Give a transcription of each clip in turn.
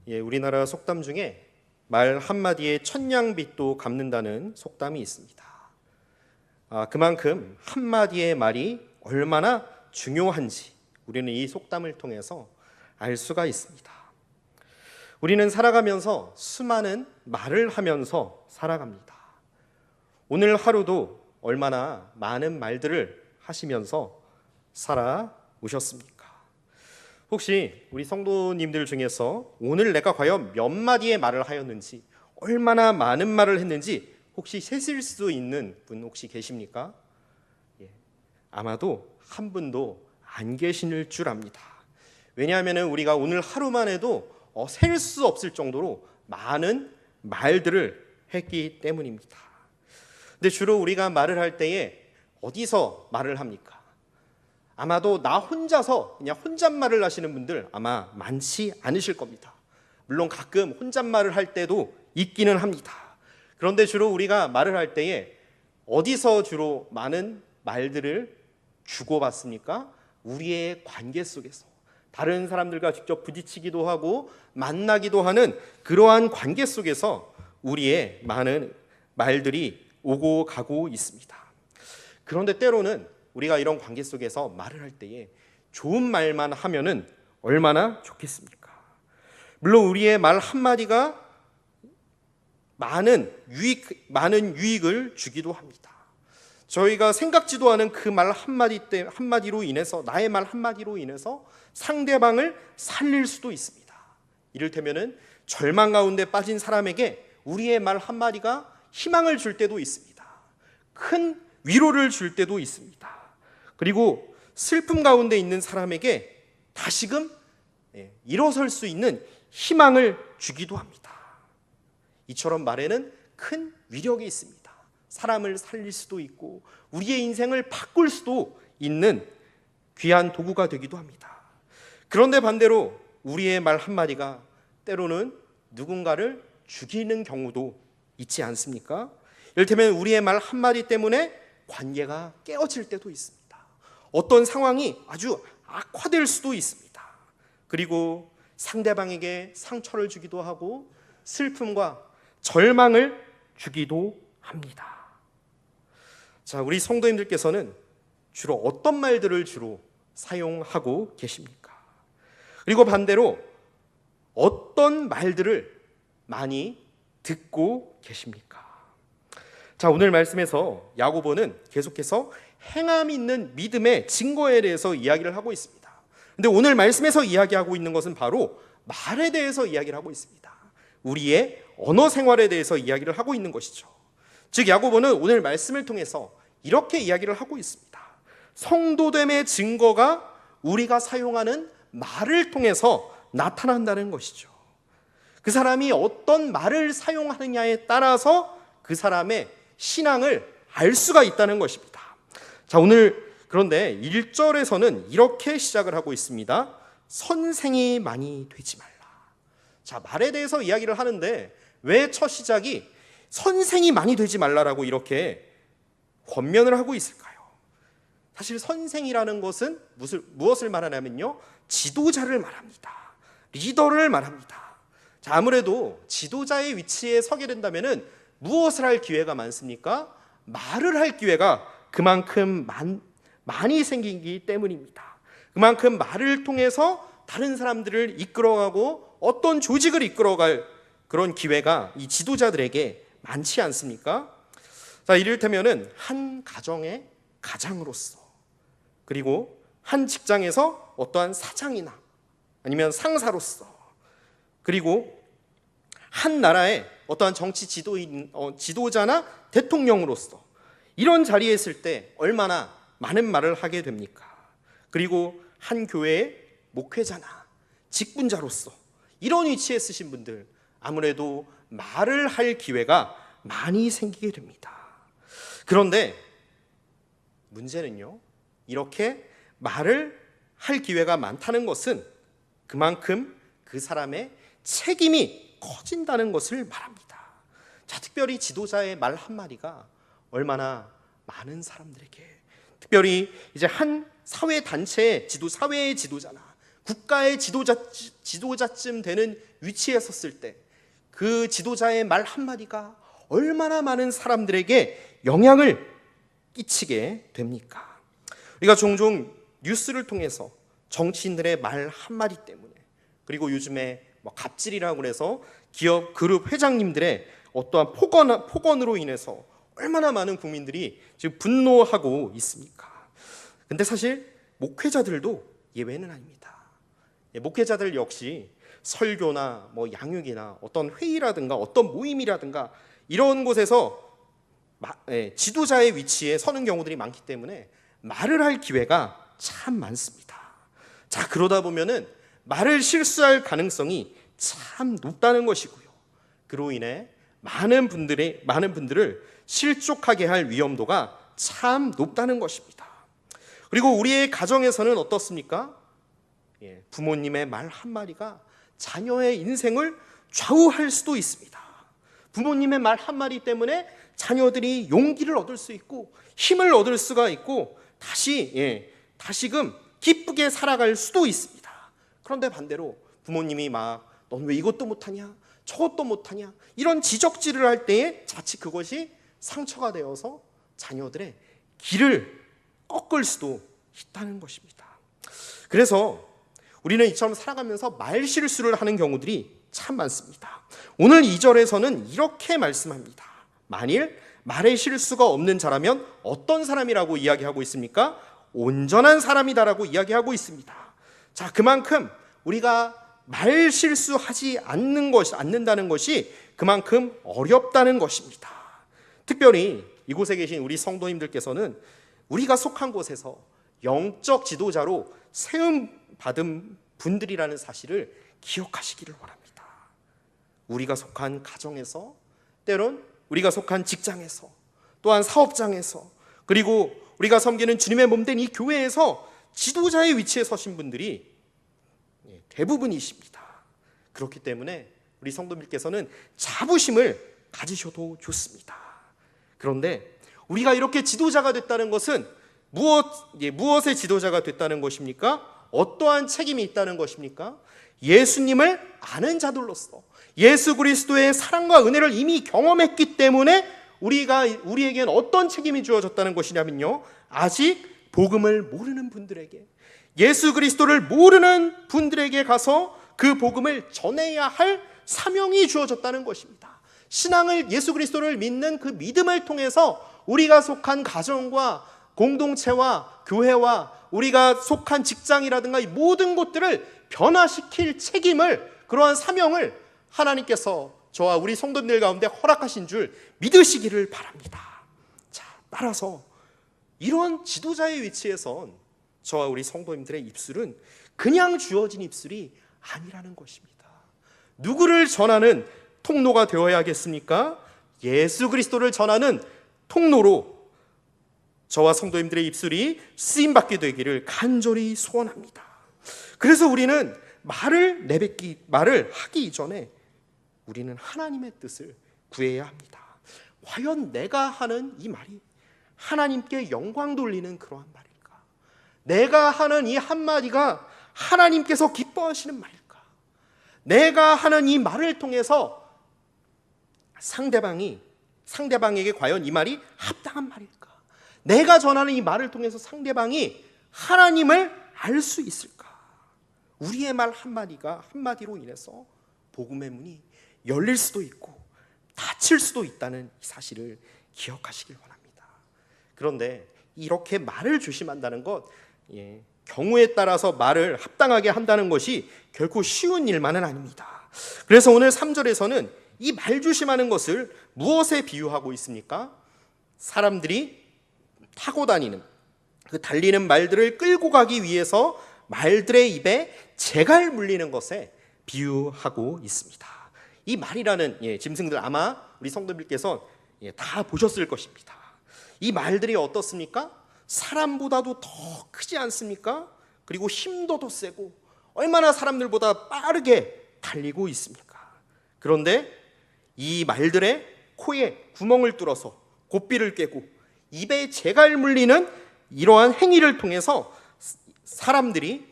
우리나라 속담 중에 말 한마디에 천냥빚도 갚는다는 속담이 있습니다. 그만큼 한마디의 말이 얼마나 중요한지 우리는 이 속담을 통해서 알 수가 있습니다. 우리는 살아가면서 수많은 말을 하면서 살아갑니다. 오늘 하루도 얼마나 많은 말들을 하시면서 살아오셨습니까? 혹시 우리 성도님들 중에서 오늘 내가 과연 몇 마디의 말을 하였는지, 얼마나 많은 말을 했는지 혹시 세실 수 있는 분 혹시 계십니까? 아마도 한 분도 안 계실 줄 압니다. 왜냐하면 우리가 오늘 하루만 해도 셀 수 없을 정도로 많은 말들을 했기 때문입니다. 근데 주로 우리가 말을 할 때에 어디서 말을 합니까? 아마도 나 혼자서 그냥 혼잣말을 하시는 분들 아마 많지 않으실 겁니다. 물론 가끔 혼잣말을 할 때도 있기는 합니다. 그런데 주로 우리가 말을 할 때에 어디서 주로 많은 말들을 주고받습니까? 우리의 관계 속에서 다른 사람들과 직접 부딪히기도 하고 만나기도 하는 그러한 관계 속에서 우리의 많은 말들이 오고 가고 있습니다. 그런데 때로는 우리가 이런 관계 속에서 말을 할 때에 좋은 말만 하면은 얼마나 좋겠습니까? 물론 우리의 말 한마디가 많은 유익을 주기도 합니다. 저희가 생각지도 않은 그 말 한마디로 인해서, 나의 말 한마디로 인해서 상대방을 살릴 수도 있습니다. 이를테면은 절망 가운데 빠진 사람에게 우리의 말 한마디가 희망을 줄 때도 있습니다. 큰 위로를 줄 때도 있습니다. 그리고 슬픔 가운데 있는 사람에게 다시금 일어설 수 있는 희망을 주기도 합니다. 이처럼 말에는 큰 위력이 있습니다. 사람을 살릴 수도 있고 우리의 인생을 바꿀 수도 있는 귀한 도구가 되기도 합니다. 그런데 반대로 우리의 말 한마디가 때로는 누군가를 죽이는 경우도 있지 않습니까? 이를테면 우리의 말 한마디 때문에 관계가 깨어질 때도 있습니다. 어떤 상황이 아주 악화될 수도 있습니다. 그리고 상대방에게 상처를 주기도 하고 슬픔과 절망을 주기도 합니다. 자, 우리 성도님들께서는 주로 어떤 말들을 주로 사용하고 계십니까? 그리고 반대로 어떤 말들을 많이 듣고 계십니까? 자, 오늘 말씀에서 야고보는 계속해서 행함이 있는 믿음의 증거에 대해서 이야기를 하고 있습니다. 그런데 오늘 말씀에서 이야기하고 있는 것은 바로 말에 대해서 이야기를 하고 있습니다. 우리의 언어 생활에 대해서 이야기를 하고 있는 것이죠. 즉 야고보는 오늘 말씀을 통해서 이렇게 이야기를 하고 있습니다. 성도됨의 증거가 우리가 사용하는 말을 통해서 나타난다는 것이죠. 그 사람이 어떤 말을 사용하느냐에 따라서 그 사람의 신앙을 알 수가 있다는 것입니다. 자, 오늘 그런데 1절에서는 이렇게 시작을 하고 있습니다. 선생이 많이 되지 말라. 자, 말에 대해서 이야기를 하는데 왜 첫 시작이 선생이 많이 되지 말라라고 이렇게 권면을 하고 있을까요? 사실 선생이라는 것은 무엇을 말하냐면요, 지도자를 말합니다. 리더를 말합니다. 자, 아무래도 지도자의 위치에 서게 된다면은 무엇을 할 기회가 많습니까? 말을 할 기회가 그만큼 많이 생기기 때문입니다. 그만큼 말을 통해서 다른 사람들을 이끌어가고 어떤 조직을 이끌어갈 그런 기회가 이 지도자들에게 많지 않습니까? 자, 이를테면은 한 가정의 가장으로서, 그리고 한 직장에서 어떠한 사장이나 아니면 상사로서, 그리고 한 나라의 어떠한 정치 지도자나 대통령으로서 이런 자리에 있을 때 얼마나 많은 말을 하게 됩니까? 그리고 한 교회의 목회자나 직분자로서 이런 위치에 쓰신 분들 아무래도 말을 할 기회가 많이 생기게 됩니다. 그런데 문제는요, 이렇게 말을 할 기회가 많다는 것은 그만큼 그 사람의 책임이 커진다는 것을 말합니다. 자, 특별히 지도자의 말 한마디가 얼마나 많은 사람들에게, 특별히 이제 한 사회 단체의 사회의 지도자나 국가의 지도자쯤 되는 위치에 섰을 때 그 지도자의 말 한마디가 얼마나 많은 사람들에게 영향을 끼치게 됩니까? 우리가 종종 뉴스를 통해서 정치인들의 말 한마디 때문에, 그리고 요즘에 갑질이라고 그래서 기업 그룹 회장님들의 어떠한 폭언으로 인해서 얼마나 많은 국민들이 지금 분노하고 있습니까? 근데 사실 목회자들도 예외는 아닙니다. 목회자들 역시 설교나 양육이나 어떤 회의라든가 어떤 모임이라든가 이런 곳에서 지도자의 위치에 서는 경우들이 많기 때문에 말을 할 기회가 참 많습니다. 자, 그러다 보면은 말을 실수할 가능성이 참 높다는 것이고요. 그로 인해 많은 분들을 실족하게 할 위험도가 참 높다는 것입니다. 그리고 우리의 가정에서는 어떻습니까? 부모님의 말 한마디가 자녀의 인생을 좌우할 수도 있습니다. 부모님의 말 한마디 때문에 자녀들이 용기를 얻을 수 있고 힘을 얻을 수가 있고 다시금 기쁘게 살아갈 수도 있습니다. 그런데 반대로 부모님이 넌 왜 이것도 못하냐, 저것도 못하냐, 이런 지적질을 할 때에 자칫 그것이 상처가 되어서 자녀들의 길을 꺾을 수도 있다는 것입니다. 그래서 우리는 이처럼 살아가면서 말 실수를 하는 경우들이 참 많습니다. 오늘 2절에서는 이렇게 말씀합니다. 만일 말의 실수가 없는 자라면 어떤 사람이라고 이야기하고 있습니까? 온전한 사람이다라고 이야기하고 있습니다. 자, 그만큼 우리가 말 실수하지 않는다는 것이 그만큼 어렵다는 것입니다. 특별히 이곳에 계신 우리 성도님들께서는 우리가 속한 곳에서 영적 지도자로 세움 받은 분들이라는 사실을 기억하시기를 원합니다. 우리가 속한 가정에서, 때론 우리가 속한 직장에서, 또한 사업장에서, 그리고 우리가 섬기는 주님의 몸된 이 교회에서 지도자의 위치에 서신 분들이 대부분이십니다. 그렇기 때문에 우리 성도님께서는 자부심을 가지셔도 좋습니다. 그런데 우리가 이렇게 지도자가 됐다는 것은 무엇의 지도자가 됐다는 것입니까? 어떠한 책임이 있다는 것입니까? 예수님을 아는 자들로서 예수 그리스도의 사랑과 은혜를 이미 경험했기 때문에 우리에겐 어떤 책임이 주어졌다는 것이냐면요, 아직 복음을 모르는 분들에게, 예수 그리스도를 모르는 분들에게 가서 그 복음을 전해야 할 사명이 주어졌다는 것입니다. 신앙을, 예수 그리스도를 믿는 그 믿음을 통해서 우리가 속한 가정과 공동체와 교회와 우리가 속한 직장이라든가 이 모든 것들을 변화시킬 책임을, 그러한 사명을 하나님께서 저와 우리 성도님들 가운데 허락하신 줄 믿으시기를 바랍니다. 자, 따라서 이런 지도자의 위치에선 저와 우리 성도님들의 입술은 그냥 주어진 입술이 아니라는 것입니다. 누구를 전하는 통로가 되어야겠습니까? 예수 그리스도를 전하는 통로로 저와 성도님들의 입술이 쓰임받게 되기를 간절히 소원합니다. 그래서 우리는 말을 하기 이전에 우리는 하나님의 뜻을 구해야 합니다. 과연 내가 하는 이 말이 하나님께 영광 돌리는 그러한 말일까? 내가 하는 이 한마디가 하나님께서 기뻐하시는 말일까? 내가 하는 이 말을 통해서 상대방에게 과연 이 말이 합당한 말일까? 내가 전하는 이 말을 통해서 상대방이 하나님을 알 수 있을까? 우리의 말 한마디로 인해서 복음의 문이 열릴 수도 있고 닫힐 수도 있다는 사실을 기억하시길 원합니다. 그런데 이렇게 말을 조심한다는 것, 경우에 따라서 말을 합당하게 한다는 것이 결코 쉬운 일만은 아닙니다. 그래서 오늘 3절에서는 이 말 조심하는 것을 무엇에 비유하고 있습니까? 사람들이 타고 다니는 그 달리는 말들을 끌고 가기 위해서 말들의 입에 재갈 물리는 것에 비유하고 있습니다. 이 말이라는 짐승들 아마 우리 성도님께서 다 보셨을 것입니다. 이 말들이 어떻습니까? 사람보다도 더 크지 않습니까? 그리고 힘도 더 세고 얼마나 사람들보다 빠르게 달리고 있습니까? 그런데 이 말들의 코에 구멍을 뚫어서 고삐를 꿰고 입에 재갈 물리는 이러한 행위를 통해서 사람들이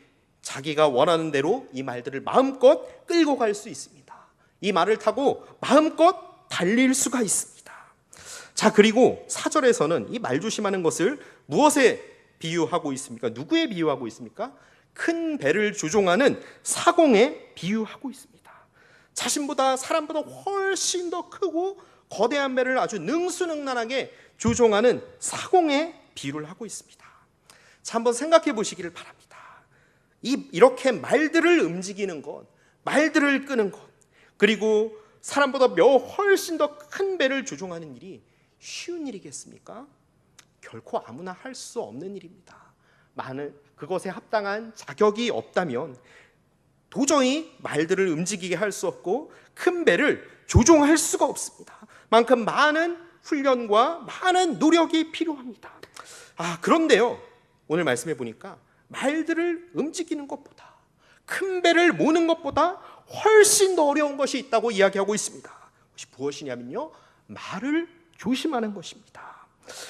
자기가 원하는 대로 이 말들을 마음껏 끌고 갈 수 있습니다. 이 말을 타고 마음껏 달릴 수가 있습니다. 자, 그리고 4절에서는 이 말 조심하는 것을 무엇에 비유하고 있습니까? 누구에 비유하고 있습니까? 큰 배를 조종하는 사공에 비유하고 있습니다. 자신보다 사람보다 훨씬 더 크고 거대한 배를 아주 능수능란하게 조종하는 사공에 비유를 하고 있습니다. 자, 한번 생각해 보시기를 바랍니다. 이렇게 말들을 움직이는 것, 말들을 끄는 것, 그리고 사람보다 훨씬 더 큰 배를 조종하는 일이 쉬운 일이겠습니까? 결코 아무나 할 수 없는 일입니다. 그것에 합당한 자격이 없다면 도저히 말들을 움직이게 할 수 없고 큰 배를 조종할 수가 없습니다. 만큼 많은 훈련과 많은 노력이 필요합니다. 그런데요, 오늘 말씀해 보니까 말들을 움직이는 것보다, 큰 배를 모는 것보다 훨씬 더 어려운 것이 있다고 이야기하고 있습니다. 그것이 무엇이냐면요, 말을 조심하는 것입니다.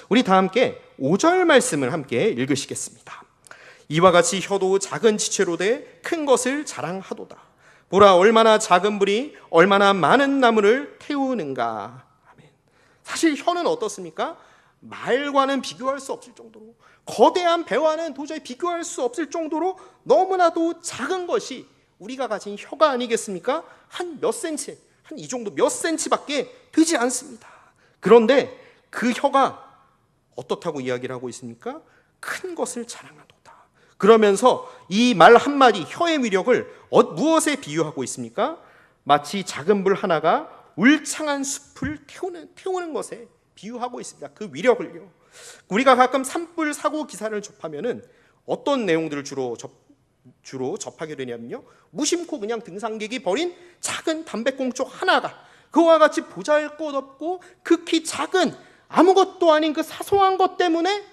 우리 다 함께 5절 말씀을 함께 읽으시겠습니다. 이와 같이 혀도 작은 지체로 돼 큰 것을 자랑하도다. 보라, 얼마나 작은 불이 얼마나 많은 나무를 태우는가. 아멘. 사실 혀는 어떻습니까? 말과는 비교할 수 없을 정도로, 거대한 배와는 도저히 비교할 수 없을 정도로 너무나도 작은 것이 우리가 가진 혀가 아니겠습니까? 한 몇 센치, 한 이 정도 몇 센치밖에 되지 않습니다. 그런데 그 혀가 어떻다고 이야기를 하고 있습니까? 큰 것을 자랑하도다. 그러면서 이 말 한마디, 혀의 위력을 무엇에 비유하고 있습니까? 마치 작은 불 하나가 울창한 숲을 태우는 것에 비유하고 있습니다. 그 위력을요. 우리가 가끔 산불 사고 기사를 접하면은 어떤 내용들을 주로 접하게 되냐면요, 무심코 그냥 등산객이 버린 작은 담배꽁초 하나가 그와 같이 보잘것없고 극히 작은 아무것도 아닌 그 사소한 것 때문에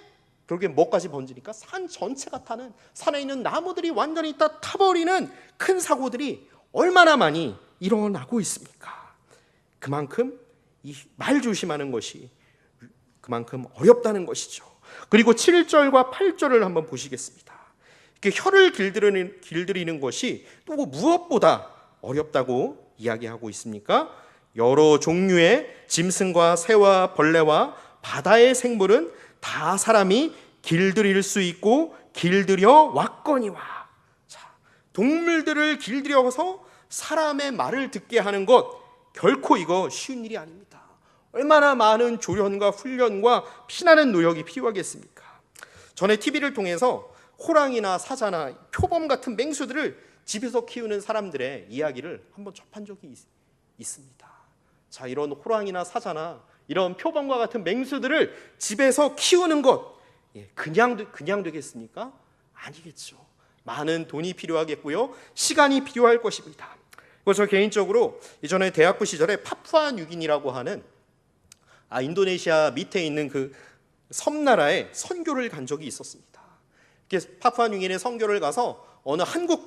결국에 뭐까지 번지니까 산 전체가 타는, 산에 있는 나무들이 완전히 다 타버리는 큰 사고들이 얼마나 많이 일어나고 있습니까? 그만큼 이 말 조심하는 것이 그만큼 어렵다는 것이죠. 그리고 7절과 8절을 한번 보시겠습니다. 이렇게 혀를 길들이는 것이 또 무엇보다 어렵다고 이야기하고 있습니까? 여러 종류의 짐승과 새와 벌레와 바다의 생물은 다 사람이 길들일 수 있고 길들여 왔거니와. 자, 동물들을 길들여서 사람의 말을 듣게 하는 것, 결코 이거 쉬운 일이 아닙니다. 얼마나 많은 조련과 훈련과 피나는 노력이 필요하겠습니까? 전에 TV를 통해서 호랑이나 사자나 표범 같은 맹수들을 집에서 키우는 사람들의 이야기를 한번 접한 적이 있습니다. 자, 이런 호랑이나 사자나 이런 표범과 같은 맹수들을 집에서 키우는 것, 그냥 되겠습니까? 아니겠죠. 많은 돈이 필요하겠고요, 시간이 필요할 것입니다. 그리고 저 개인적으로 이전에 대학부 시절에 파푸아뉴기니라고 하는 인도네시아 밑에 있는 그 섬나라에 선교를 간 적이 있었습니다. 파푸아뉴기니에 선교를 가서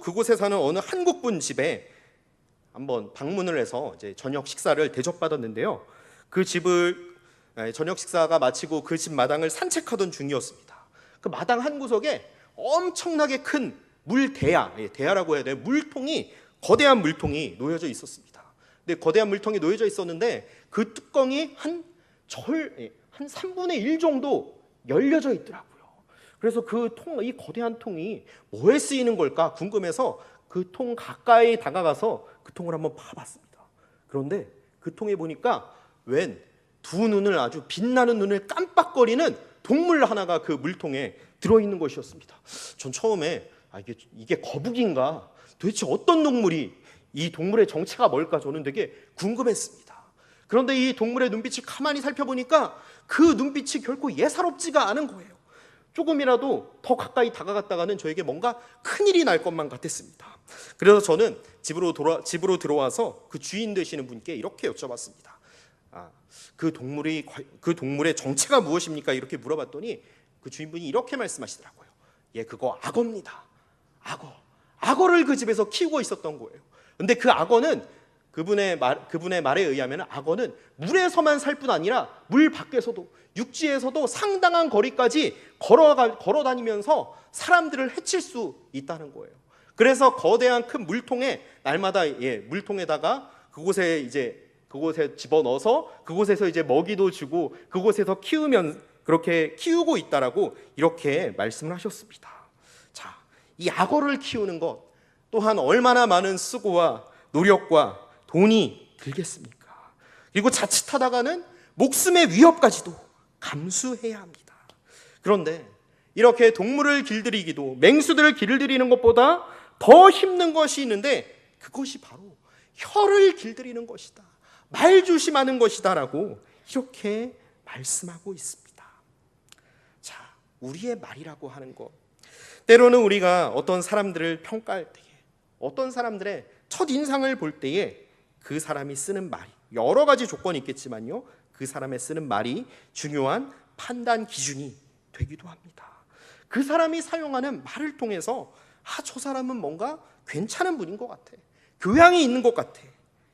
그곳에 사는 어느 한국분 집에 한번 방문을 해서 이제 저녁 식사를 대접받았는데요. 그 집을 저녁 식사가 마치고 그 집 마당을 산책하던 중이었습니다. 그 마당 한 구석에 엄청나게 큰 대야라고 해야 돼요. 거대한 물통이 놓여져 있었습니다. 근데 거대한 물통이 놓여져 있었는데 그 뚜껑이 한 3분의 1 정도 열려져 있더라고요. 그래서 이 거대한 통이 뭐에 쓰이는 걸까 궁금해서 그 통 가까이 다가가서 그 통을 한번 파봤습니다. 그런데 그 통에 보니까 웬 두 눈을, 아주 빛나는 눈을 깜빡거리는 동물 하나가 그 물통에 들어있는 것이었습니다. 전 처음에 이게 거북인가? 도대체 어떤 동물이, 이 동물의 정체가 뭘까? 저는 되게 궁금했습니다. 그런데 이 동물의 눈빛을 가만히 살펴보니까 그 눈빛이 결코 예사롭지가 않은 거예요. 조금이라도 더 가까이 다가갔다가는 저에게 뭔가 큰일이 날 것만 같았습니다. 그래서 저는 집으로 들어와서 그 주인 되시는 분께 이렇게 여쭤봤습니다. 그 동물의 정체가 무엇입니까? 이렇게 물어봤더니 그 주인분이 이렇게 말씀하시더라고요. 그거 악어입니다. 악어를 그 집에서 키우고 있었던 거예요. 근데 그 악어는 그분의 말에 의하면 악어는 물에서만 살 뿐 아니라 물 밖에서도, 육지에서도 상당한 거리까지 걸어 다니면서 사람들을 해칠 수 있다는 거예요. 그래서 거대한 큰 물통에 날마다 물통에다가 그곳에 집어넣어서 그곳에서 이제 먹이도 주고 그곳에서 키우면 그렇게 키우고 있다라고 이렇게 말씀을 하셨습니다. 자, 이 악어를 키우는 것 또한 얼마나 많은 수고와 노력과 돈이 들겠습니까? 그리고 자칫하다가는 목숨의 위협까지도 감수해야 합니다. 그런데 이렇게 동물을 길들이기도, 맹수들을 길들이는 것보다 더 힘든 것이 있는데 그것이 바로 혀를 길들이는 것이다, 말 조심하는 것이다 라고 이렇게 말씀하고 있습니다. 자, 우리의 말이라고 하는 것, 때로는 우리가 어떤 사람들을 평가할 때에, 어떤 사람들의 첫인상을 볼 때에 그 사람이 쓰는 말이, 여러 가지 조건이 있겠지만요, 그 사람의 쓰는 말이 중요한 판단 기준이 되기도 합니다. 그 사람이 사용하는 말을 통해서 저 사람은 뭔가 괜찮은 분인 것 같아, 교양이 있는 것 같아,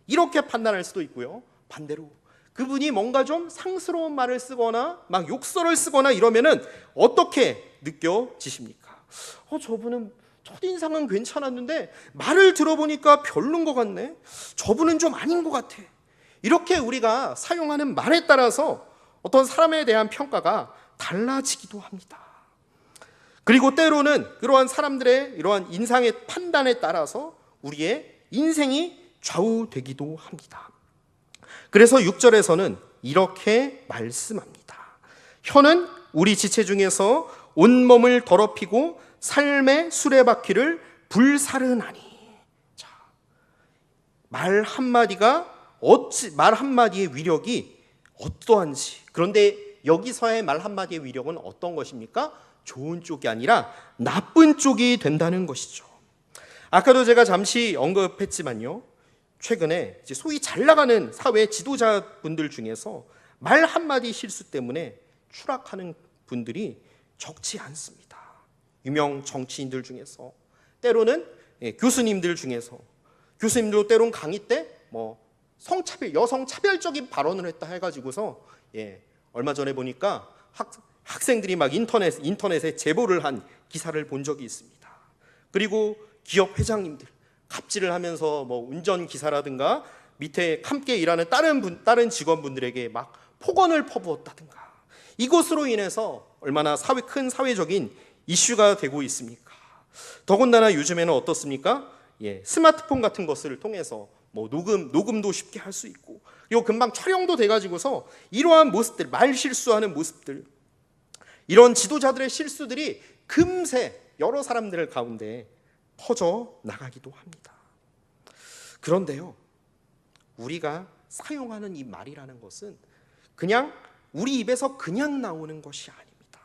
이렇게 판단할 수도 있고요. 반대로 그분이 뭔가 좀 상스러운 말을 쓰거나 막 욕설을 쓰거나 이러면은 어떻게 느껴지십니까? 저분은 첫인상은 괜찮았는데 말을 들어보니까 별론 것 같네, 저분은 좀 아닌 것 같아. 이렇게 우리가 사용하는 말에 따라서 어떤 사람에 대한 평가가 달라지기도 합니다. 그리고 때로는 그러한 사람들의 이러한 인상의 판단에 따라서 우리의 인생이 좌우되기도 합니다. 그래서 6절에서는 이렇게 말씀합니다. 혀는 우리 지체 중에서 온몸을 더럽히고 삶의 수레바퀴를 불사르나니. 자, 말 한마디의 위력이 어떠한지. 그런데 여기서의 말 한마디의 위력은 어떤 것입니까? 좋은 쪽이 아니라 나쁜 쪽이 된다는 것이죠. 아까도 제가 잠시 언급했지만요, 최근에 소위 잘 나가는 사회 지도자분들 중에서 말 한마디 실수 때문에 추락하는 분들이 적지 않습니다. 유명 정치인들 중에서, 때로는 교수님들 중에서, 교수님들도 때론 강의 때 여성 차별적인 발언을 했다 해가지고서 얼마 전에 보니까 학생들이 막 인터넷에 제보를 한 기사를 본 적이 있습니다. 그리고 기업 회장님들 갑질을 하면서 운전기사라든가 밑에 함께 일하는 다른 직원분들에게 막 폭언을 퍼부었다든가, 이것으로 인해서 얼마나 큰 사회적인 이슈가 되고 있습니까? 더군다나 요즘에는 어떻습니까? 스마트폰 같은 것을 통해서 녹음도 쉽게 할 수 있고, 그리고 금방 촬영도 돼가지고서 이러한 모습들, 말 실수하는 모습들, 이런 지도자들의 실수들이 금세 여러 사람들 가운데 퍼져 나가기도 합니다. 그런데요, 우리가 사용하는 이 말이라는 것은 그냥 우리 입에서 그냥 나오는 것이 아닙니다.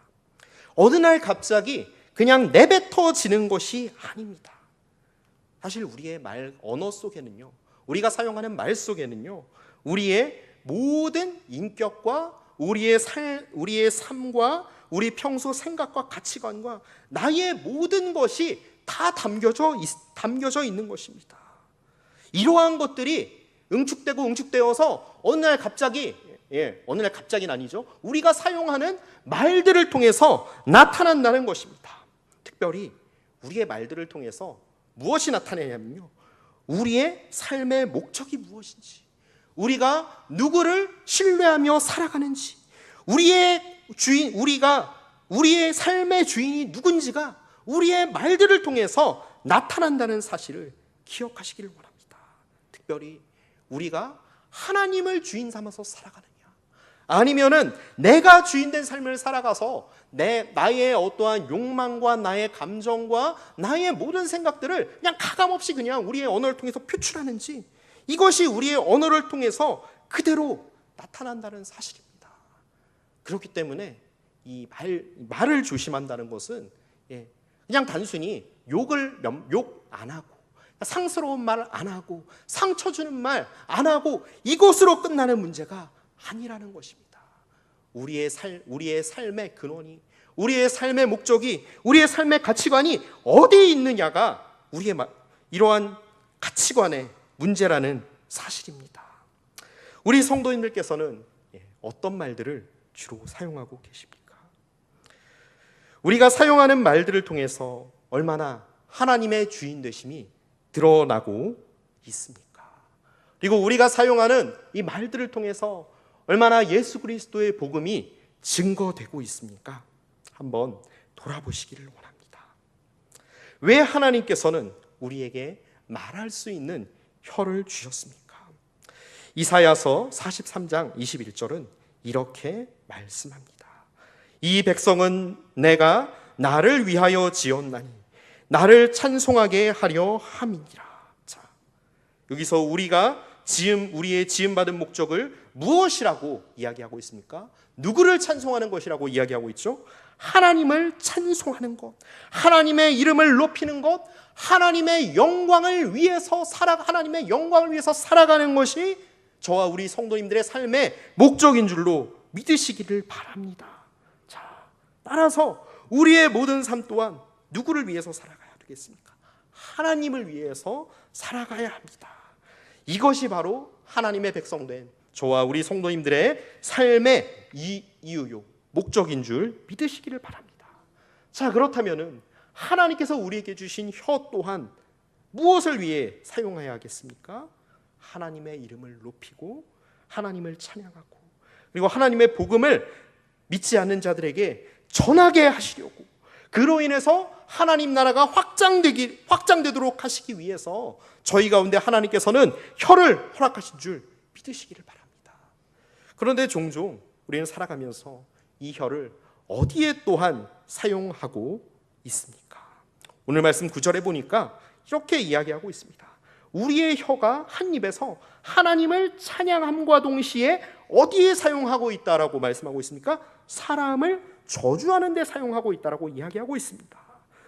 어느 날 갑자기 그냥 내뱉어지는 것이 아닙니다. 사실 우리의 언어 속에는요, 우리가 사용하는 말 속에는요, 우리의 모든 인격과 우리의 삶과 우리 평소 생각과 가치관과 나의 모든 것이 다 담겨져 있는 것입니다. 이러한 것들이 응축되어서 어느 날 갑자기는 아니죠, 우리가 사용하는 말들을 통해서 나타난다는 것입니다. 특별히 우리의 말들을 통해서 무엇이 나타내냐면요, 우리의 삶의 목적이 무엇인지, 우리가 누구를 신뢰하며 살아가는지, 우리의 삶의 주인이 누군지가 우리의 말들을 통해서 나타난다는 사실을 기억하시기를 원합니다. 특별히 우리가 하나님을 주인 삼아서 살아가느냐, 아니면은 내가 주인된 삶을 살아가서 나의 어떠한 욕망과 나의 감정과 나의 모든 생각들을 그냥 가감없이 그냥 우리의 언어를 통해서 표출하는지, 이것이 우리의 언어를 통해서 그대로 나타난다는 사실입니다. 그렇기 때문에 이 말을 조심한다는 것은 그냥 단순히 욕 안 하고, 상스러운 말 안 하고, 상처 주는 말 안 하고, 이것으로 끝나는 문제가 아니라는 것입니다. 우리의 삶의 근원이, 우리의 삶의 목적이, 우리의 삶의 가치관이 어디에 있느냐가 우리의 이러한 가치관의 문제라는 사실입니다. 우리 성도님들께서는 어떤 말들을 주로 사용하고 계십니까? 우리가 사용하는 말들을 통해서 얼마나 하나님의 주인 되심이 드러나고 있습니까? 그리고 우리가 사용하는 이 말들을 통해서 얼마나 예수 그리스도의 복음이 증거되고 있습니까? 한번 돌아보시기를 원합니다. 왜 하나님께서는 우리에게 말할 수 있는 혀를 주셨습니까? 이사야서 43장 21절은 이렇게 말씀합니다. 이 백성은 내가 나를 위하여 지었나니 나를 찬송하게 하려 함이니라. 자, 여기서 우리의 지음받은 목적을 무엇이라고 이야기하고 있습니까? 누구를 찬송하는 것이라고 이야기하고 있죠? 하나님을 찬송하는 것, 하나님의 이름을 높이는 것, 하나님의 영광을 위해서 살아가는 것이 저와 우리 성도님들의 삶의 목적인 줄로 믿으시기를 바랍니다. 자, 따라서 우리의 모든 삶 또한 누구를 위해서 살아가야 되겠습니까? 하나님을 위해서 살아가야 합니다. 이것이 바로 하나님의 백성된 저와 우리 성도님들의 삶의 이유요, 목적인 줄 믿으시기를 바랍니다. 자, 그렇다면은 하나님께서 우리에게 주신 혀 또한 무엇을 위해 사용해야 하겠습니까? 하나님의 이름을 높이고 하나님을 찬양하고 그리고 하나님의 복음을 믿지 않는 자들에게 전하게 하시려고, 그로 인해서 하나님 나라가 확장되도록 하시기 위해서 저희 가운데 하나님께서는 혀를 허락하신 줄 믿으시기를 바랍니다. 그런데 종종 우리는 살아가면서 이 혀를 어디에 또한 사용하고 있습니까? 오늘 말씀 9절에 보니까 이렇게 이야기하고 있습니다. 우리의 혀가 한 입에서 하나님을 찬양함과 동시에 어디에 사용하고 있다라고 말씀하고 있습니까? 사람을 저주하는 데 사용하고 있다라고 이야기하고 있습니다.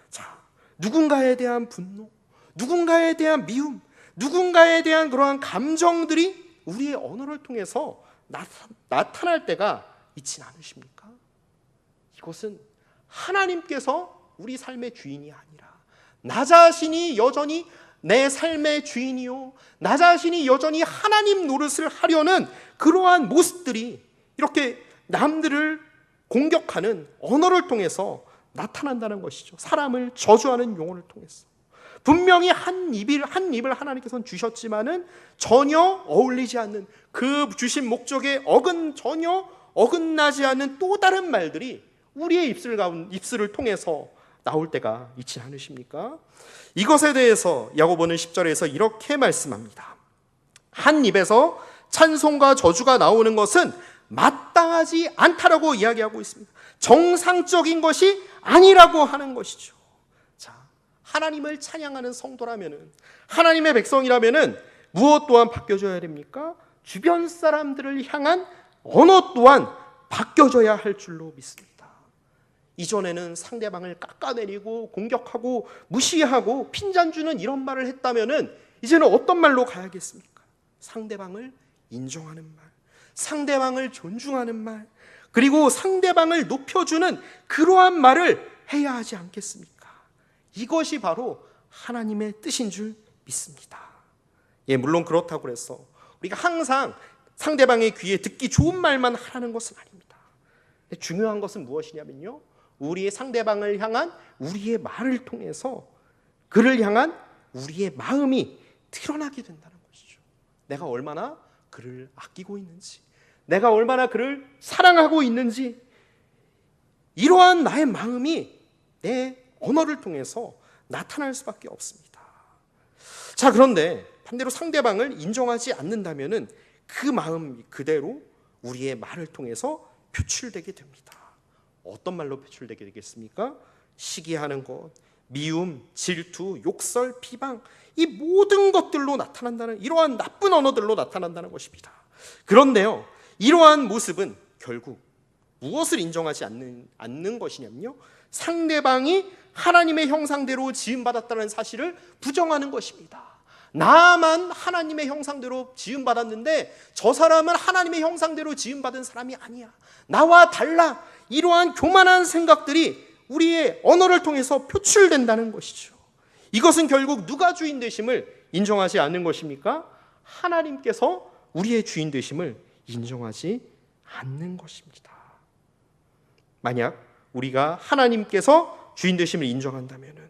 자, 누군가에 대한 분노, 누군가에 대한 미움, 누군가에 대한 그러한 감정들이 우리의 언어를 통해서 나타날 때가 있진 않으십니까? 이것은 하나님께서 우리 삶의 주인이 아니라 나 자신이 여전히 내 삶의 주인이요, 나 자신이 여전히 하나님 노릇을 하려는 그러한 모습들이 이렇게 남들을 공격하는 언어를 통해서 나타난다는 것이죠. 사람을 저주하는 용어를 통해서. 분명히 한 입을 하나님께서는 주셨지만은 전혀 어울리지 않는, 그 주신 목적에 전혀 어긋나지 않는 또 다른 말들이 우리의 입술을 통해서 나올 때가 있지 않으십니까? 이것에 대해서 야고보는 10절에서 이렇게 말씀합니다. 한 입에서 찬송과 저주가 나오는 것은 마땅하지 않다라고 이야기하고 있습니다. 정상적인 것이 아니라고 하는 것이죠. 자, 하나님을 찬양하는 성도라면은, 하나님의 백성이라면은 무엇 또한 바뀌어져야 됩니까? 주변 사람들을 향한 언어 또한 바뀌어져야 할 줄로 믿습니다. 이전에는 상대방을 깎아내리고 공격하고 무시하고 핀잔 주는 이런 말을 했다면은 이제는 어떤 말로 가야겠습니까? 상대방을 인정하는 말, 상대방을 존중하는 말, 그리고 상대방을 높여주는 그러한 말을 해야 하지 않겠습니까? 이것이 바로 하나님의 뜻인 줄 믿습니다. 예, 물론 그렇다고 해서 우리가 항상 상대방의 귀에 듣기 좋은 말만 하라는 것은 아닙니다. 중요한 것은 무엇이냐면요, 우리의 상대방을 향한 우리의 말을 통해서 그를 향한 우리의 마음이 드러나게 된다는 것이죠. 내가 얼마나 그를 아끼고 있는지, 내가 얼마나 그를 사랑하고 있는지, 이러한 나의 마음이 내 언어를 통해서 나타날 수밖에 없습니다. 자, 그런데 반대로 상대방을 인정하지 않는다면은 그 마음 그대로 우리의 말을 통해서 표출되게 됩니다. 어떤 말로 표출되게 되겠습니까? 시기하는 것, 미움, 질투, 욕설, 비방, 이 모든 것들로 나타난다는, 이러한 나쁜 언어들로 나타난다는 것입니다. 그런데요, 이러한 모습은 결국 무엇을 인정하지 않는 것이냐면요, 상대방이 하나님의 형상대로 지음받았다는 사실을 부정하는 것입니다. 나만 하나님의 형상대로 지음받았는데 저 사람은 하나님의 형상대로 지음받은 사람이 아니야, 나와 달라, 이러한 교만한 생각들이 우리의 언어를 통해서 표출된다는 것이죠. 이것은 결국 누가 주인 되심을 인정하지 않는 것입니까? 하나님께서 우리의 주인 되심을 인정하지 않는 것입니다. 만약 우리가 하나님께서 주인 되심을 인정한다면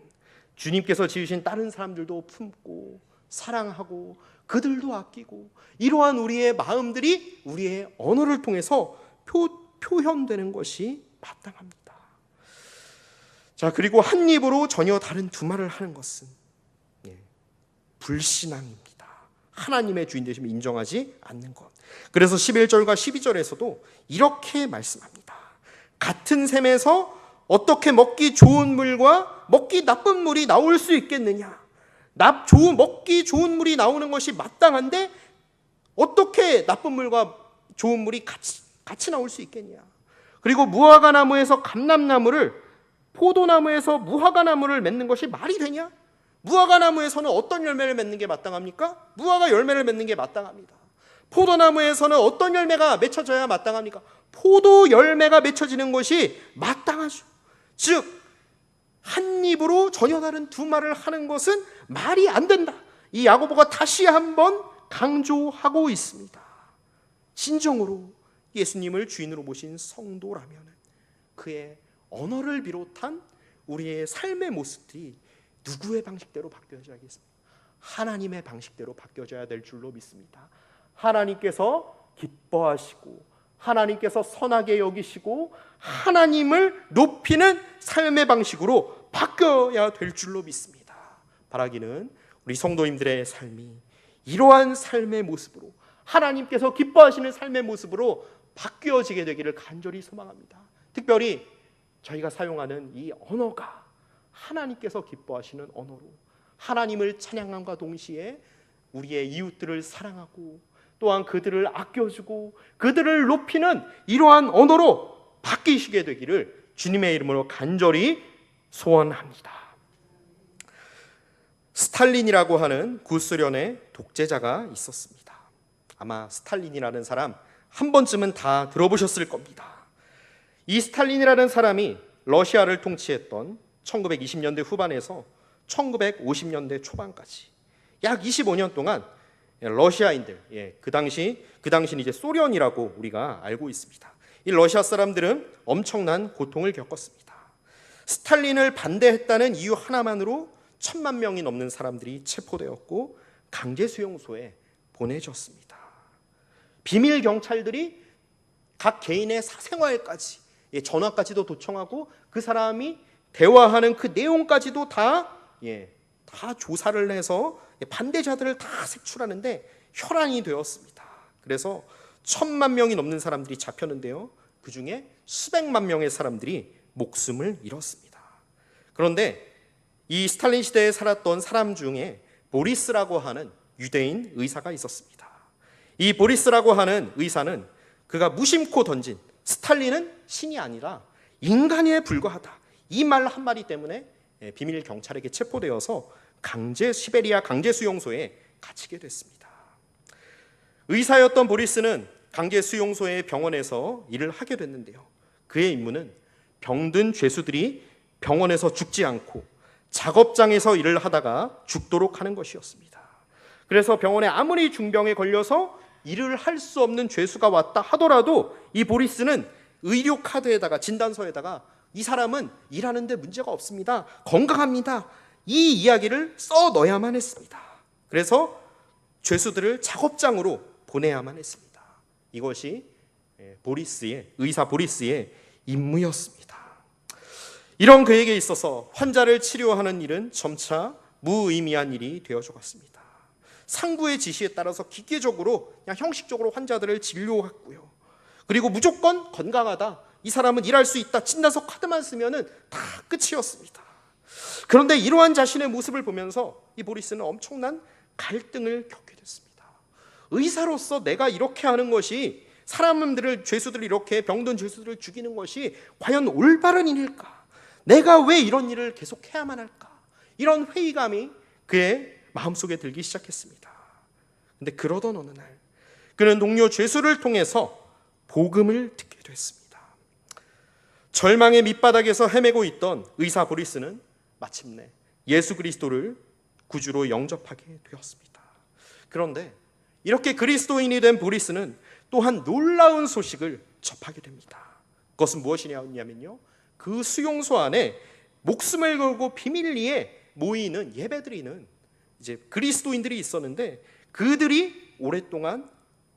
주님께서 지으신 다른 사람들도 품고 사랑하고 그들도 아끼고, 이러한 우리의 마음들이 우리의 언어를 통해서 표현되는 것이 마땅합니다. 자, 그리고 한 입으로 전혀 다른 두 말을 하는 것은 불신앙입니다. 하나님의 주인 되심을 인정하지 않는 것. 그래서 11절과 12절에서도 이렇게 말씀합니다. 같은 샘에서 어떻게 먹기 좋은 물과 먹기 나쁜 물이 나올 수 있겠느냐? 먹기 좋은 물이 나오는 것이 마땅한데 어떻게 나쁜 물과 좋은 물이 같이 나올 수 있겠냐? 그리고 무화과 나무에서 감람나무를, 포도나무에서 무화과 나무를 맺는 것이 말이 되냐? 무화과 나무에서는 어떤 열매를 맺는 게 마땅합니까? 무화과 열매를 맺는 게 마땅합니다. 포도나무에서는 어떤 열매가 맺혀져야 마땅합니까? 포도 열매가 맺혀지는 것이 마땅하죠. 즉 한 입으로 전혀 다른 두 말을 하는 것은 말이 안 된다. 이 야고보가 다시 한번 강조하고 있습니다. 진정으로 예수님을 주인으로 모신 성도라면 그의 언어를 비롯한 우리의 삶의 모습들이 누구의 방식대로 바뀌어져야겠습니까? 하나님의 방식대로 바뀌어져야 될 줄로 믿습니다. 하나님께서 기뻐하시고 하나님께서 선하게 여기시고 하나님을 높이는 삶의 방식으로 바뀌어야 될 줄로 믿습니다. 바라기는 우리 성도님들의 삶이 이러한 삶의 모습으로, 하나님께서 기뻐하시는 삶의 모습으로 바뀌어지게 되기를 간절히 소망합니다. 특별히 저희가 사용하는 이 언어가 하나님께서 기뻐하시는 언어로 하나님을 찬양함과 동시에 우리의 이웃들을 사랑하고 또한 그들을 아껴주고 그들을 높이는 이러한 언어로 바뀌시게 되기를 주님의 이름으로 간절히 소원합니다. 스탈린이라고 하는 구소련의 독재자가 있었습니다. 아마 스탈린이라는 사람 한 번쯤은 다 들어보셨을 겁니다. 이 스탈린이라는 사람이 러시아를 통치했던 1920년대 후반에서 1950년대 초반까지 약 25년 동안 러시아인들, 그 당시는 이제 소련이라고 우리가 알고 있습니다. 이 러시아 사람들은 엄청난 고통을 겪었습니다. 스탈린을 반대했다는 이유 하나만으로 1,000만 명이 넘는 사람들이 체포되었고 강제 수용소에 보내졌습니다. 비밀 경찰들이 각 개인의 사생활까지, 전화까지도 도청하고 그 사람이 대화하는 그 내용까지도 다 조사를 해서 반대자들을 다 색출하는데 혈안이 되었습니다. 그래서 1,000만 명이 넘는 사람들이 잡혔는데요, 그 중에 수백만 명의 사람들이 목숨을 잃었습니다. 그런데 이 스탈린 시대에 살았던 사람 중에 보리스라고 하는 유대인 의사가 있었습니다. 이 보리스라고 하는 의사는 그가 무심코 던진 스탈린은 신이 아니라 인간에 불과하다, 이 말 한마디 때문에 비밀 경찰에게 체포되어서 시베리아 강제 수용소에 갇히게 됐습니다. 의사였던 보리스는 강제 수용소의 병원에서 일을 하게 됐는데요, 그의 임무는 병든 죄수들이 병원에서 죽지 않고 작업장에서 일을 하다가 죽도록 하는 것이었습니다. 그래서 병원에 아무리 중병에 걸려서 일을 할 수 없는 죄수가 왔다 하더라도 이 보리스는 의료 카드에다가, 진단서에다가 이 사람은 일하는데 문제가 없습니다, 건강합니다, 이 이야기를 써 넣어야만 했습니다. 그래서 죄수들을 작업장으로 보내야만 했습니다. 이것이 의사 보리스의 임무였습니다. 이런 그에게 있어서 환자를 치료하는 일은 점차 무의미한 일이 되어져 갔습니다. 상부의 지시에 따라서 기계적으로, 그냥 형식적으로 환자들을 진료했고요, 그리고 무조건 건강하다, 이 사람은 일할 수 있다, 진단서 카드만 쓰면은 다 끝이었습니다. 그런데 이러한 자신의 모습을 보면서 이 보리스는 엄청난 갈등을 겪게 됐습니다. 의사로서 내가 이렇게 하는 것이, 죄수들을 이렇게 병든 죄수들을 죽이는 것이 과연 올바른 일일까? 내가 왜 이런 일을 계속 해야만 할까? 이런 회의감이 그의 마음속에 들기 시작했습니다. 근데 그러던 어느 날 그는 동료 죄수를 통해서 복음을 듣게 됐습니다. 절망의 밑바닥에서 헤매고 있던 의사 보리스는 마침내 예수 그리스도를 구주로 영접하게 되었습니다. 그런데 이렇게 그리스도인이 된 보리스는 또한 놀라운 소식을 접하게 됩니다. 그것은 무엇이냐면요, 그 수용소 안에 목숨을 걸고 비밀리에 모이는 예배드리는 이제 그리스도인들이 있었는데, 그들이 오랫동안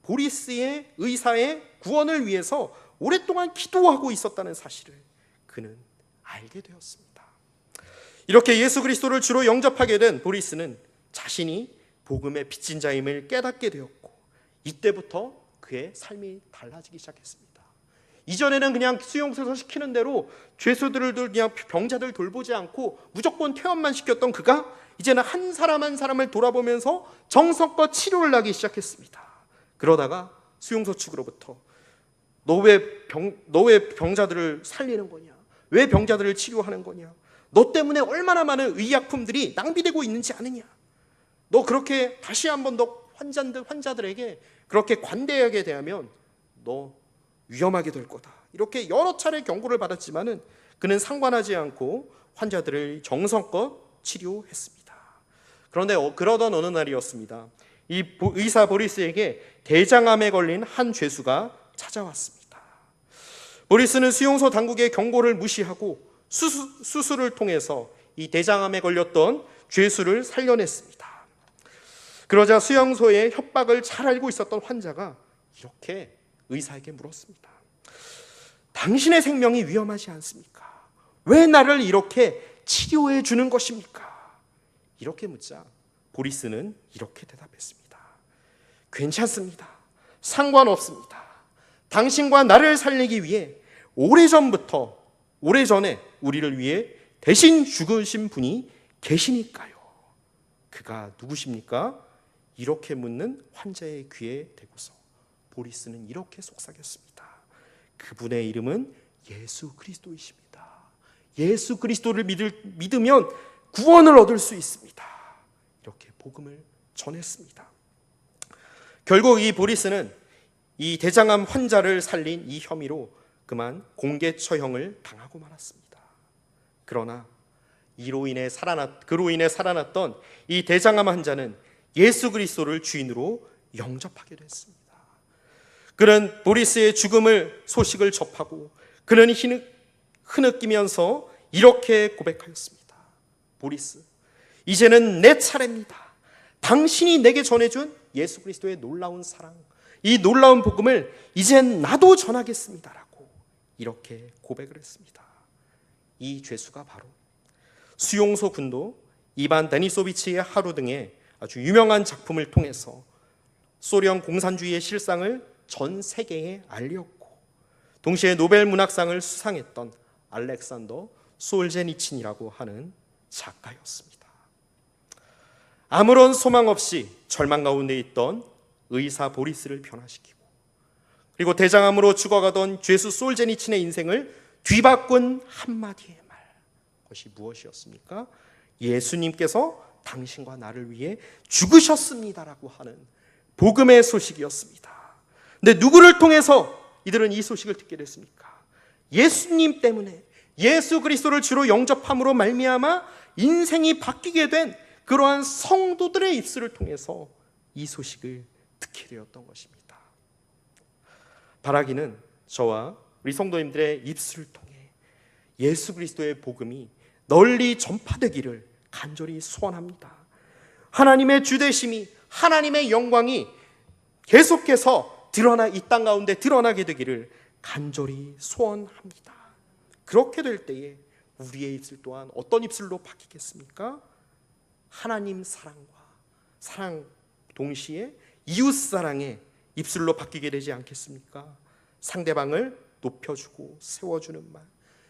보리스의 의사의 구원을 위해서 오랫동안 기도하고 있었다는 사실을 그는 알게 되었습니다. 이렇게 예수 그리스도를 주로 영접하게 된 보리스는 자신이 복음의 빚진 자임을 깨닫게 되었고, 이때부터 그의 삶이 달라지기 시작했습니다. 이전에는 그냥 수용소에서 시키는 대로 죄수들을 그냥 병자들 돌보지 않고 무조건 퇴원만 시켰던 그가 이제는 한 사람 한 사람을 돌아보면서 정성껏 치료를 하기 시작했습니다. 그러다가 수용소 측으로부터 너 왜 병자들을 살리는 거냐? 왜 병자들을 치료하는 거냐? 너 때문에 얼마나 많은 의약품들이 낭비되고 있는지 아느냐? 너 그렇게 다시 한번 더 환자들에게 그렇게 관대하게 대하면 너 위험하게 될 거다. 이렇게 여러 차례 경고를 받았지만은 그는 상관하지 않고 환자들을 정성껏 치료했습니다. 그런데 그러던 어느 날이었습니다. 이 의사 보리스에게 대장암에 걸린 한 죄수가 찾아왔습니다. 보리스는 수용소 당국의 경고를 무시하고 수술을 통해서 이 대장암에 걸렸던 죄수를 살려냈습니다. 그러자 수용소의 협박을 잘 알고 있었던 환자가 이렇게 의사에게 물었습니다. 당신의 생명이 위험하지 않습니까? 왜 나를 이렇게 치료해 주는 것입니까? 이렇게 묻자 보리스는 이렇게 대답했습니다. 괜찮습니다. 상관없습니다. 당신과 나를 살리기 위해 오래전에 우리를 위해 대신 죽으신 분이 계시니까요. 그가 누구십니까? 이렇게 묻는 환자의 귀에 대고서 보리스는 이렇게 속삭였습니다. 그분의 이름은 예수 그리스도이십니다. 예수 그리스도를 믿으면 구원을 얻을 수 있습니다. 이렇게 복음을 전했습니다. 결국 이 보리스는 이 대장암 환자를 살린 이 혐의로 그만 공개 처형을 당하고 말았습니다. 그러나 그로 인해 살아났던 이 대장암 환자는 예수 그리스도를 주인으로 영접하게 됐습니다. 그는 보리스의 죽음을 소식을 접하고 그는 흐느끼면서 이렇게 고백하였습니다. 보리스, 이제는 내 차례입니다. 당신이 내게 전해준 예수 그리스도의 놀라운 사랑, 이 놀라운 복음을 이젠 나도 전하겠습니다라고 이렇게 고백을 했습니다. 이 죄수가 바로 수용소 군도 이반 데니소비치의 하루 등의 아주 유명한 작품을 통해서 소련 공산주의의 실상을 전 세계에 알렸고 동시에 노벨 문학상을 수상했던 알렉산더 솔제니친이라고 하는 작가였습니다. 아무런 소망 없이 절망 가운데 있던 의사 보리스를 변화시키고 그리고 대장암으로 죽어가던 죄수 솔제니친의 인생을 뒤바꾼 한마디의 말, 그것이 무엇이었습니까? 예수님께서 당신과 나를 위해 죽으셨습니다라고 하는 복음의 소식이었습니다. 근데 누구를 통해서 이들은 이 소식을 듣게 됐습니까? 예수님 때문에, 예수 그리스도를 주로 영접함으로 말미암아 인생이 바뀌게 된 그러한 성도들의 입술을 통해서 이 소식을 듣게 되었던 것입니다. 바라기는 저와 우리 성도님들의 입술을 통해 예수 그리스도의 복음이 널리 전파되기를 간절히 소원합니다. 하나님의 주되심이, 하나님의 영광이 계속해서 이 땅 가운데 드러나게 되기를 간절히 소원합니다. 그렇게 될 때에 우리의 입술 또한 어떤 입술로 바뀌겠습니까? 하나님 사랑 동시에 이웃 사랑의 입술로 바뀌게 되지 않겠습니까? 상대방을 높여주고 세워주는 말,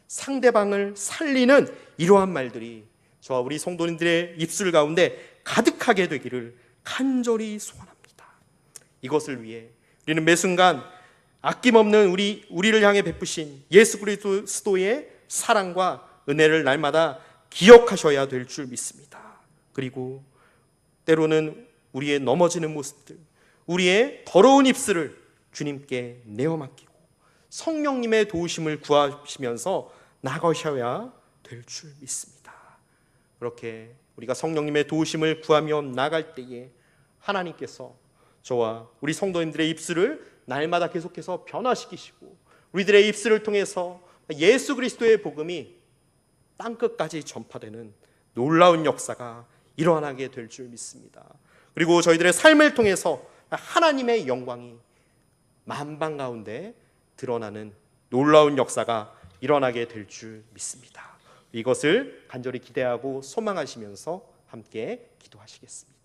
상대방을 살리는 이러한 말들이 저와 우리 성도님들의 입술 가운데 가득하게 되기를 간절히 소원합니다. 이것을 위해 우리는 매 순간 아낌없는 우리를 향해 베푸신 예수 그리스도의 사랑과 은혜를 날마다 기억하셔야 될 줄 믿습니다. 그리고 때로는 우리의 넘어지는 모습들, 우리의 더러운 입술을 주님께 내어 맡기고 성령님의 도우심을 구하시면서 나가셔야 될 줄 믿습니다. 그렇게 우리가 성령님의 도우심을 구하며 나갈 때에 하나님께서 저와 우리 성도님들의 입술을 날마다 계속해서 변화시키시고 우리들의 입술을 통해서 예수 그리스도의 복음이 땅끝까지 전파되는 놀라운 역사가 일어나게 될 줄 믿습니다. 그리고 저희들의 삶을 통해서 하나님의 영광이 만방 가운데 드러나는 놀라운 역사가 일어나게 될 줄 믿습니다. 이것을 간절히 기대하고 소망하시면서 함께 기도하시겠습니다.